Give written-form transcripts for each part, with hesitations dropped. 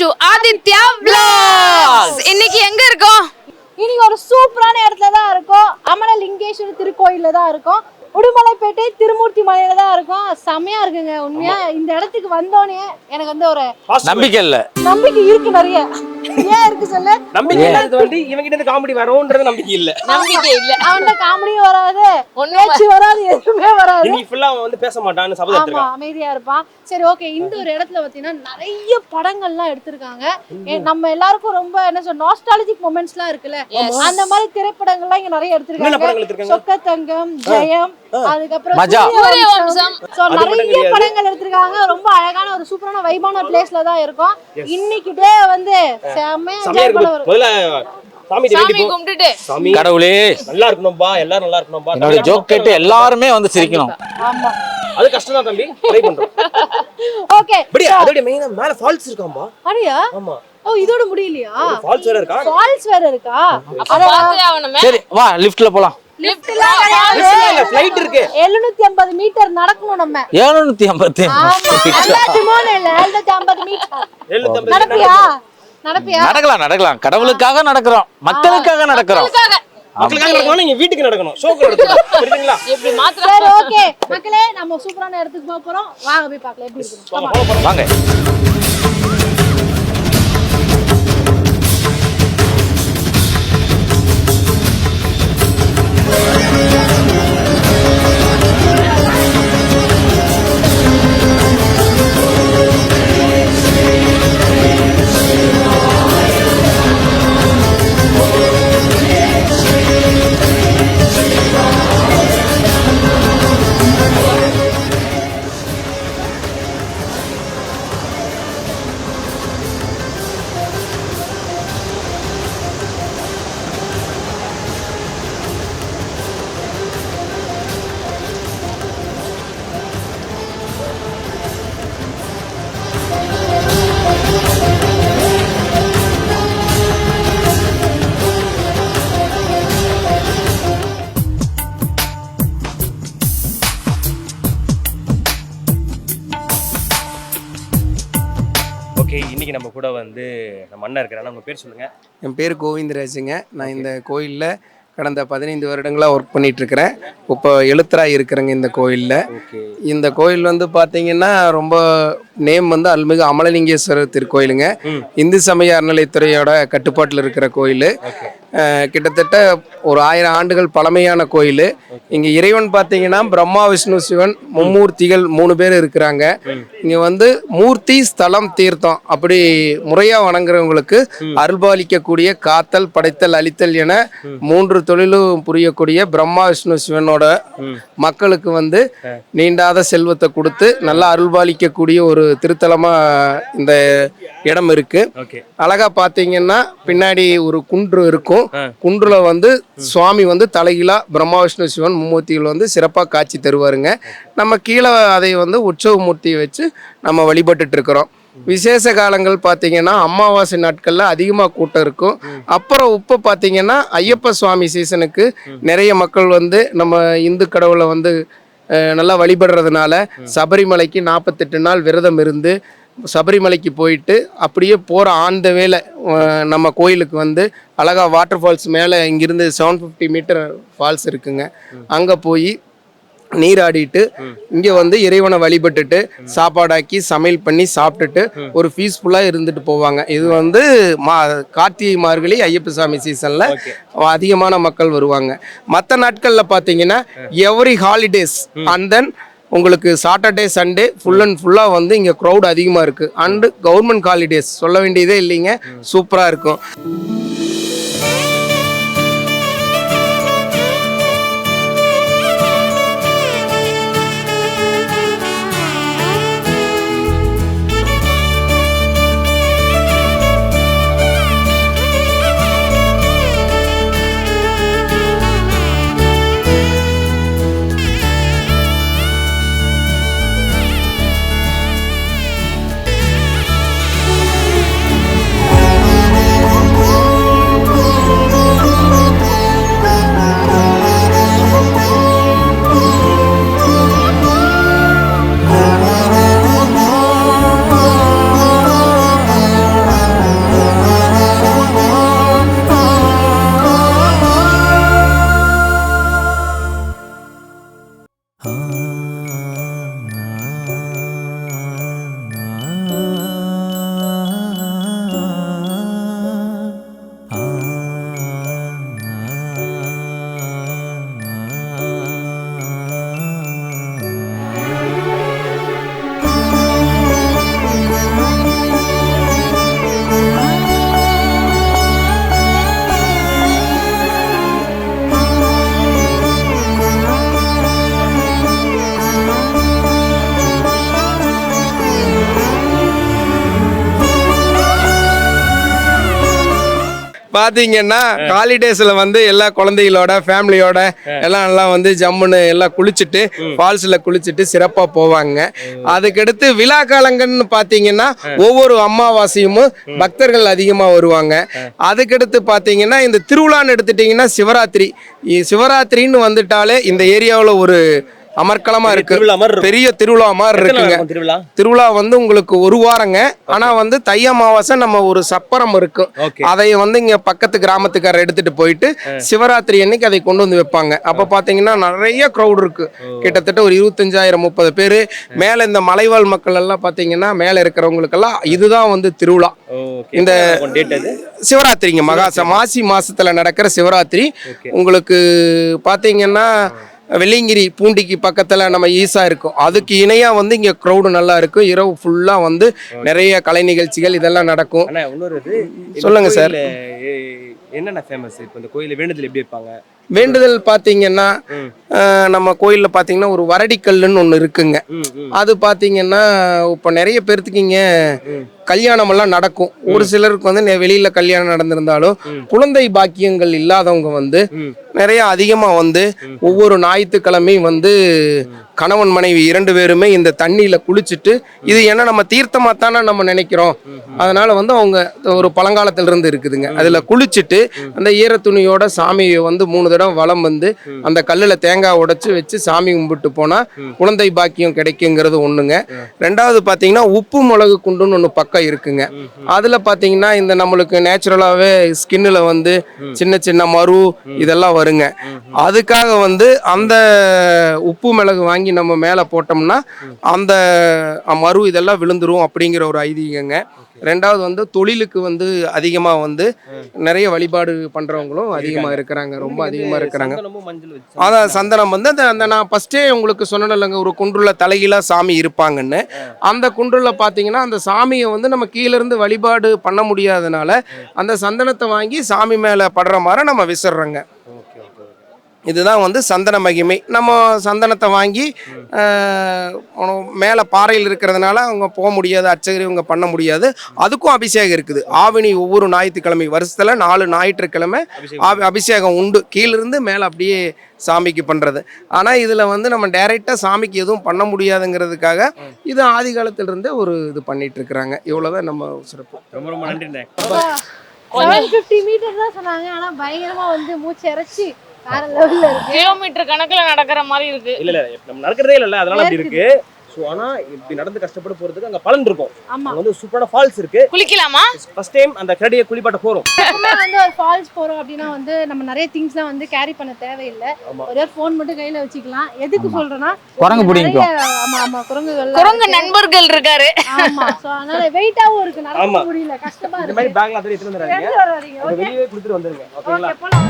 to Aditya Vlogs. இன்னைக்கு எங்க இருக்கோம்? இன்னைக்கு ஒரு சூப்பரான இடத்துல தான் இருக்கோம். அமலலிங்கேஸ்வரர் திருக்கோயில்ல தான் இருக்கோம். உடுமலைப்பேட்டை திருமூர்த்தி மலையில தான் இருக்கும். செமையா இருக்குங்க. உண்மையா இந்த இடத்துக்கு வந்தோனே எனக்கு வந்து ஒரு நம்பிக்கை இருக்கு நிறைய. ஏன் இருக்கு சொல்லு? நம்பிக்கை இல்லாதது வந்து இவங்க கிட்ட காமெடி வரும்ன்றது நம்பிக்கை இல்ல. அவன்கிட்ட காமெடியும் வராது, பேச்சு வராது, எதுவுமே வராது. இன்னைக்கு ஃபுல்லா அவன் வந்து பேச மாட்டான்னு சபதம் எடுத்துறான். ஆமா, அமைதியா இருப்பான். சரி, ஓகே. இந்த ஒரு இடத்துல பாத்தீங்கன்னா நிறைய படங்கள்லாம் எடுத்திருக்காங்க. நம்ம எல்லாருக்கும் ரொம்ப என்ன சொல்ற நாஸ்டாலஜிக் மொமெண்ட்ஸ்லாம் இருக்குல்ல, அந்த மாதிரி திரைப்படங்கள்லாம் இங்க நிறைய எடுத்திருக்காங்க. சொக்கத்தங்கம், ஜெயம், அதுக்கப்புறம் நிறைய படங்கள் எடுத்திருக்காங்க. ரொம்ப அழகான ஒரு சூப்பரான வைபான பிளேஸ்ல தான் இருக்கும். இன்னைக்கு டே வந்து செமையா கடவுளே நல்லா இருக்கணும்பா, எல்லாரும் நல்லா இருக்கணும்பா. என்னோட ஜோக் கேட்டு எல்லாருமே வந்து சிரிக்கணும். ஆமா, அது கஷ்டம் தான் தம்பி, ட்ரை பண்றோம். ஓகே, படி. அதோட மெயினா மேல ஃபால்ஸ் இருக்காம்பா. அடியா? ஆமா. ஓ, இதோட முடியலையா? ஃபால்ஸ் வேற இருக்கா? ஃபால்ஸ் வேற இருக்கா? அப்ப பார்த்தே ஆவணுமே. சரி வா, லிஃப்ட்ல போலாம். லிஃப்ட்ல கிடையாது, ஃளைட் இருக்கு. 750 மீட்டர் நடக்கணும் நம்ம. 750. ஆமா, எல்லாத்துமோல இல்ல, 750 மீட்டர். நடப்பியா? நடக்கலாம். கடவுளுக்காக நடக்கிறோம், மக்களுக்காக நடக்கிறோம். மக்களுக்காக நடக்கணும், நீங்க வீட்டுக்கு நடக்கணும். ஷோக்கு நடக்கணும். புரியுதுங்களா? எப்படி மாத்திர? சரி, ஓகே மக்களே, நம்ம சூப்பரான இடத்துக்கு போக போறோம். வாங்க போய் பார்க்கலாம் எப்படி இருக்கு. வாங்க. இன்னைக்கு நம்ம கூட வந்து நம்ம அண்ணன் இருக்கிறாங்க. உங்க பேர் சொல்லுங்க. என் பேர் கோவிந்தராஜுங்க. நான் இந்த கோயிலில் கடந்த 15 வருடங்களாக ஒர்க் பண்ணிகிட்ருக்கிறேன். இப்போ எழுத்தராக இருக்கிறேங்க இந்த கோயிலில். இந்த கோயில் வந்து பார்த்தீங்கன்னா ரொம்ப நேம் வந்து அருள்மிகு அமலலிங்கேஸ்வரர் திருக்கோயிலுங்க. இந்து சமய அறநிலைத்துறையோட கட்டுப்பாட்டில் இருக்கிற கோயில். கிட்டத்தட்ட ஒரு 1000 ஆண்டுகள் பழமையான கோயில். இங்கே இறைவன் பார்த்தீங்கன்னா பிரம்மா விஷ்ணு சிவன் மும்மூர்த்திகள் 3 பேர் இருக்கிறாங்க. இங்கே வந்து மூர்த்தி ஸ்தலம் தீர்த்தம் அப்படி முறையாக வணங்குறவங்களுக்கு அருள்பாலிக்கக்கூடிய காத்தல் படைத்தல் அழித்தல் என 3 தொழிலும் புரியக்கூடிய பிரம்மா விஷ்ணு சிவனோட மக்களுக்கு வந்து நீண்டாத செல்வத்தை கொடுத்து நல்லா அருள்பாலிக்கக்கூடிய ஒரு திருத்தலமா இந்த இடம் இருக்கு. அழகா பாத்தீங்கன்னா பின்னாடி ஒரு குன்று இருக்கும். குன்றுல வந்து சுவாமி வந்து தலைகீழா பிரம்மா விஷ்ணு சிவன் மும்மூர்த்திகள் வந்து சிறப்பா காட்சி தருவாருங்க. நம்ம கீழே அதை வந்து உற்சவ மூர்த்தியை வச்சு நம்ம வழிபட்டுட்டு இருக்கிறோம். விசேஷ காலங்கள் பார்த்தீங்கன்னா அமாவாசை நாட்களில் அதிகமாக கூட்டம் இருக்கும். அப்புறம் இப்போ பார்த்தீங்கன்னா ஐயப்ப சுவாமி சீசனுக்கு நிறைய மக்கள் வந்து நம்ம இந்து கடவுளை வந்து நல்லா வழிபடுறதுனால சபரிமலைக்கு 48 நாள் விரதம் இருந்து சபரிமலைக்கு போயிட்டு அப்படியே போகிற ஆந்த வேலை நம்ம கோயிலுக்கு வந்து அழகா வாட்டர் ஃபால்ஸ் மேலே இங்கிருந்து 750 மீட்டர் ஃபால்ஸ் இருக்குங்க. அங்கே போய் நீராடிட்டு இங்கே வந்து இறைவனை வழிபட்டுட்டு சாப்பாடாக்கி சமையல் பண்ணி சாப்பிட்டுட்டு ஒரு பீஸ்ஃபுல்லாக இருந்துட்டு போவாங்க. இது வந்து கார்த்திகை மார்கழி ஐயப்ப சாமி சீசனில் அதிகமான மக்கள் வருவாங்க. மற்ற நாட்களில் பார்த்தீங்கன்னா எவ்ரி ஹாலிடேஸ் அண்ட் தென் உங்களுக்கு சாட்டர்டே சண்டே ஃபுல் அண்ட் ஃபுல்லாக வந்து இங்கே க்ரௌட் அதிகமாக இருக்குது. அண்டு கவர்மெண்ட் ஹாலிடேஸ் சொல்ல வேண்டியதே இல்லைங்க, சூப்பராக இருக்கும். பாத்தீங்கன்னா ஹாலிடேஸ்ல வந்து எல்லா குழந்தைகளோட ஃபேமிலியோட எல்லாம் நல்லா வந்து ஜம்முன்னு எல்லாம் குளிச்சுட்டு ஃபால்ஸ்ல குளிச்சுட்டு சிறப்பா போவாங்க. அதுக்கடுத்து விழா காலங்கள்னு பாத்தீங்கன்னா ஒவ்வொரு அமாவாசையும் பக்தர்கள் அதிகமா வருவாங்க. அதுக்கடுத்து பாத்தீங்கன்னா இந்த திருவிழான்னு எடுத்துட்டீங்கன்னா சிவராத்திரின்னு வந்துட்டாலே இந்த ஏரியாவில் ஒரு அமர்க்களமா இருக்கு. பெரிய திருவிழா மாதிரி இருக்குங்க. திருவிழா வந்து உங்களுக்கு ஒரு வாரங்க. ஆனா வந்து தை அமாவாசை நம்ம ஒரு சப்பரம் இருக்கும், அதை வந்து இங்க பக்கத்து கிராமத்துக்காரர் எடுத்துட்டு போயிட்டு சிவராத்திரி அன்னைக்கு அதை கொண்டு வந்து வைப்பாங்க. அப்ப பாத்தீங்கன்னா நிறைய கிரௌட் இருக்கு. கிட்டத்தட்ட ஒரு 25,000-30 பேரு மேல. இந்த மலைவாழ் மக்கள் எல்லாம் பாத்தீங்கன்னா மேல இருக்கிறவங்களுக்கெல்லாம் இதுதான் வந்து திருவிழா. இந்த சிவராத்திரிங்க மாசி மாசத்துல நடக்கிற சிவராத்திரி. உங்களுக்கு பாத்தீங்கன்னா வெள்ளிங்கிரி பூண்டிக்கு பக்கத்துல நம்ம ஈசா இருக்கும், அதுக்கு இணையா வந்து இங்க க்ரௌடு நல்லா இருக்கும். இரவு ஃபுல்லா வந்து நிறைய கலை நிகழ்ச்சிகள் இதெல்லாம் நடக்கும். சொல்லுங்க சார், என்னென்ன ஃபேமஸ்? இப்போ இந்த கோயில வேண்டுதல் எப்படி வைப்பாங்க? வேண்டுதல் பாத்தீங்கன்னா நம்ம கோயில்ல பாத்தீங்கன்னா ஒரு வரடிக்கல்லுன்னு ஒண்ணு இருக்குங்க. அது பாத்தீங்கன்னா இப்ப நிறைய பேர்த்துக்கு இங்க கல்யாணம் எல்லாம் நடக்கும். ஒரு சிலருக்கு வந்து வெளியில கல்யாணம் நடந்திருந்தாலும் குழந்தை பாக்கியங்கள் இல்லாதவங்க வந்து நிறைய அதிகமா வந்து ஒவ்வொரு ஞாயிற்றுக்கிழமையும் வந்து கணவன் மனைவி 2 பேருமே இந்த தண்ணியில குளிச்சுட்டு, இது ஏன்னா நம்ம தீர்த்தமா தானே நம்ம நினைக்கிறோம், அதனால வந்து அவங்க ஒரு பழங்காலத்துல இருந்து இருக்குதுங்க. அதுல குளிச்சுட்டு அந்த ஈர துணியோட சாமியை வந்து 3 தடவை வலம் வந்து அந்த கல்லுல தேங்காய் உடைச்சு வச்சு சாமி கும்பிட்டு போனா குழந்தை பாக்கியம் கிடைக்குங்கிறது ஒண்ணுங்க. 2வது பாத்தீங்கன்னா உப்பு மிளகு குண்டுன்னு ஒண்ணு பக்கம் இருக்குங்க. அதுல பாத்தீங்கன்னா இந்த நம்மளுக்கு நேச்சுரலாவே ஸ்கின்னுல வந்து சின்ன சின்ன மரு இதெல்லாம் வருங்க. அதுக்காக வந்து அந்த உப்பு மிளகு வாங்கி நம்ம மேல போட்டோம்னா அந்த மரு இதெல்லாம் விழுந்துரும் அப்படிங்கிற ஒரு ஐதீகங்க. 2வது வந்து தொழிலுக்கு வந்து அதிகமா வந்து நிறைய வழிபாடு பண்றவங்களும் அதிகமா இருக்கிறாங்க, ரொம்ப அதிகமா இருக்கிறாங்க. அதான் சந்தனம் வந்து அந்த நான் ஃபர்ஸ்டே உங்களுக்கு சொன்னேன்லங்க, ஒரு குன்றுல தலைகீழா சாமி இருப்பாங்கன்னு. அந்த குன்றுல பாத்தீங்கன்னா அந்த சாமியை வந்து நம்ம கீழ இருந்து வழிபாடு பண்ண முடியாதனால அந்த சந்தனத்தை வாங்கி சாமி மேல படுற மாதிரி நம்ம விசிறோங்க. இதுதான் வந்து சந்தன மகிமை. நம்ம சந்தனத்தை வாங்கி மேலே பாறையில் இருக்கிறதுனால அவங்க போக முடியாது, அர்ச்சகர் இவங்க பண்ண முடியாது. அதுக்கும் அபிஷேகம் இருக்குது. ஆவணி ஒவ்வொரு ஞாயிற்றுக்கிழமை வருஷத்தில் 4 ஞாயிற்றுக்கிழமை அபிஷேகம் உண்டு. கீழிருந்து மேலே அப்படியே சாமிக்கு பண்ணுறது. ஆனால் இதில் வந்து நம்ம டைரெக்டாக சாமிக்கு எதுவும் பண்ண முடியாதுங்கிறதுக்காக இது ஆதி காலத்திலிருந்தே ஒரு இது பண்ணிட்டு இருக்கிறாங்க. இவ்வளோதான் நம்ம சிறப்பு. ரொம்ப ரொம்ப நன்றி. 750 மீட்டர் தான் சொன்னாங்க, ஆனால் பயங்கரமா வந்து மூச்சு இறைச்சி வேற லெவல்ல இருக்கு. கிலோமீட்டர் கணக்குல நடக்கிற மாதிரி இருக்கு. இல்ல நம்ம நடக்கிறதே இல்ல, அதனால அப்படி இருக்கு. சோ ஆனா இப்படி நடந்து கஷ்டப்பட்டு போறதுக்கு அங்க பலன் இருக்கும். அங்க வந்து சூப்பரான ஃபால்ஸ் இருக்கு. குளிக்கலாமா? ஃபர்ஸ்ட் டைம் அந்த கரடியை குளிப்பாட்ட போறோம். நம்ம வந்து ஒரு ஃபால்ஸ் போறோம் அப்படினா வந்து நம்ம நிறைய திங்ஸ்லாம் வந்து கேரி பண்ண தேவையில்லை. ஒரே ஃபோன் மட்டும் கையில வச்சுக்கலாம். எதுக்கு சொல்றேன்னா குரங்கு பிடிக்கும். ஆமா குரங்கு நண்பர்கள் இருக்காரு. ஆமா, சோ அதனால வெயிட்டாவும் இருக்கு, நடக்க முடியல, கஷ்டமா இருக்கு. இந்த மாதிரி பேக்ல அப்படியே எடுத்துட்டு வராதீங்க. ஓகே, வெளியே குளிச்சிட்டு வந்துருங்க. ஓகேங்களா? ஓகே, போலாம்.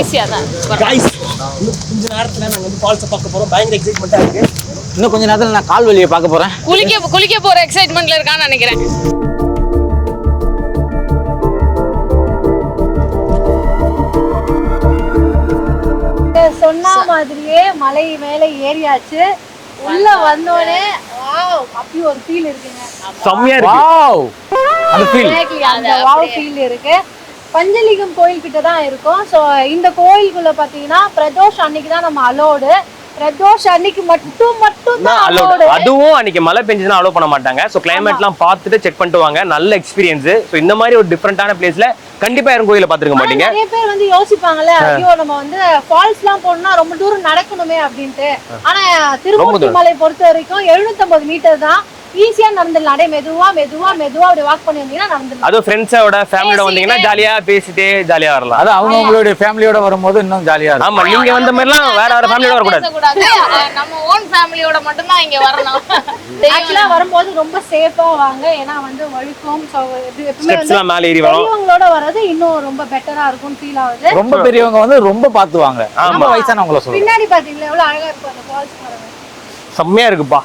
ஈஸியா தான் गाइस இன்னும் கொஞ்ச நேரத்துல நாங்க வந்து ஃபால்ஸ் பார்க்க போறோம். பயங்கர எக்ஸைட்மென்ட்டா இருக்கு. இன்னும் கொஞ்ச நேரத்துல நான் கால் வலியை பார்க்க போறேன். குளிக்க போற எக்ஸைட்மெண்ட்ல இருக்கான்னு நினைக்கிறேன். சொன்ன மாதிரியே மலை மேல ஏறியாச்சு. உள்ள வந்தோடனே வாவ் அப்படி ஒரு ஃபீல் இருக்குங்க. செம்மையா இருக்கு. வாவ் அந்த ஃபீல் Exactly, அந்த வாவ் ஃபீல் இருக்கு. பஞ்சலிங்கம் கோயில் கிட்ட தான் இருக்கும். ஸோ இந்த கோயிலுக்குள்ள பாத்தீங்கன்னா பிரதோஷ் அன்னைக்கு தான் நம்ம அலோடு. பிரதோஷ் அன்னைக்கு மட்டும் தான் அலோடு. அதுவும் அன்னைக்கு மழை பெஞ்சதுன்னா அலோ பண்ண மாட்டாங்க. சோ கிளைமேட்லாம் பார்த்துட்டு செக் பண்ணிட்டு வாங்க. நல்ல எக்ஸ்பீரியன்ஸ். சோ இந்த மாதிரி ஒரு டிஃபரெண்டான பிளேஸ்ல கண்டிப்பா யாரும் கோயில பாத்துருக்க மாட்டீங்க. நிறைய பேர் வந்து யோசிப்பாங்கல்ல, ஐயோ நம்ம வந்து ஃபால்ஸ் எல்லாம் போகணும்னா ரொம்ப தூரம் நடக்கணுமே அப்படின்ட்டு. ஆனா திருமூர்த்தி மலை பொறுத்த வரைக்கும் 750 மீட்டர் தான். ஈஸியா நடந்துடலாம். அப்படியே மெதுவா அப்படி வாக் பண்ணி வந்தீங்கன்னா நடந்துடலாம். அதுவும் ஃப்ரெண்ட்ஸோட ஃபேமிலியோட வந்தீங்கன்னா ஜாலியா பேசிட்டே ஜாலியா வரலாம். அது அவங்களுடைய ஃபேமிலியோட வரும்போது இன்னும் ஜாலியா இருக்கும். ஆமா, நீங்க வந்த மாதிரிலாம் வேற ஃபேமிலியோட வரக்கூடாது. நம்ம ஓன் ஃபேமிலியோட மட்டும் தான் இங்க வரணும். ஆக்சுவலா வரும்போது ரொம்ப சேஃபா வாங்க. ஏன்னா வந்து வழுக்கும். சோ எப்பவுமே ஸ்டெப்ஸ்லாம் மேல ஏறி வரும். பெரியவங்களோட வர்றது இன்னும் ரொம்ப பெட்டரா இருக்கும்னு ஃபீல் ஆகுது. ரொம்ப பெரியவங்க வந்து ரொம்ப பாத்துவாங்க. ரொம்ப வயசானவங்கள சொல்லுங்க. பின்னாடி பாத்தீங்களா எவ்வளவு அழகா இருக்கும் அந்த ஃபால்ஸ் பாருங்க. செம்மையா இருக்குப்பா.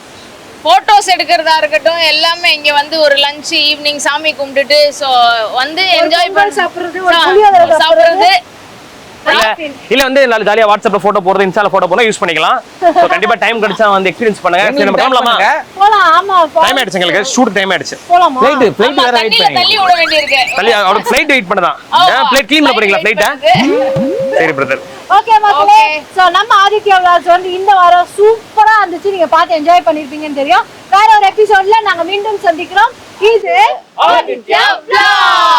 போட்டோஸ் எடுக்கிறதா இருக்கட்டும் எல்லாமே இங்க வந்து ஒரு லஞ்ச் ஈவினிங் சாமி கும்பிட்டுட்டு சோ வந்து என்ஜாய் பண்ணி சாப்பிடுறது, ஒரு புளியோதரை சாப்பிடுறது. இல்ல வந்து நல்ல ஜாலியா வாட்ஸ்அப்ல போட்டோ போறது, இன்ஸ்டால போட்டோ போனா யூஸ் பண்ணிக்கலாம். சோ கண்டிப்பா டைம் கிடைச்சா வந்து எக்ஸ்பீரியன்ஸ் பண்ணுங்க. சரி நம்ம கிளம்பலாமா? போலாம். ஆமா டைம் ஆயிடுச்சு, எங்களுக்கு ஷூட் டைம் ஆயிடுச்சு. போலாமா? ஃளைட் ஆமா, வேற வெயிட் தண்ணியில பண்ணி. தள்ளி விட வேண்டியிருக்கு. தள்ளி அவரோட ஃளைட் வெயிட் பண்ணதான். ஃளைட் க்ளீன் பண்ண போறீங்களா ஃளைட்ட? சரி பிரதர். ஓகே மக்களே, சோ நம்ம ஆதித்யா vlogs வந்து இந்த வாரம் சூப்பரா இருந்துச்சு. நீங்க பார்த்து என்ஜாய் பண்ணிருப்பீங்கன்னு தெரியும். வேற ஒரு எபிசோட்ல நாங்க மீண்டும் சந்திக்கிறோம். இது ஆதித்யா vlogs.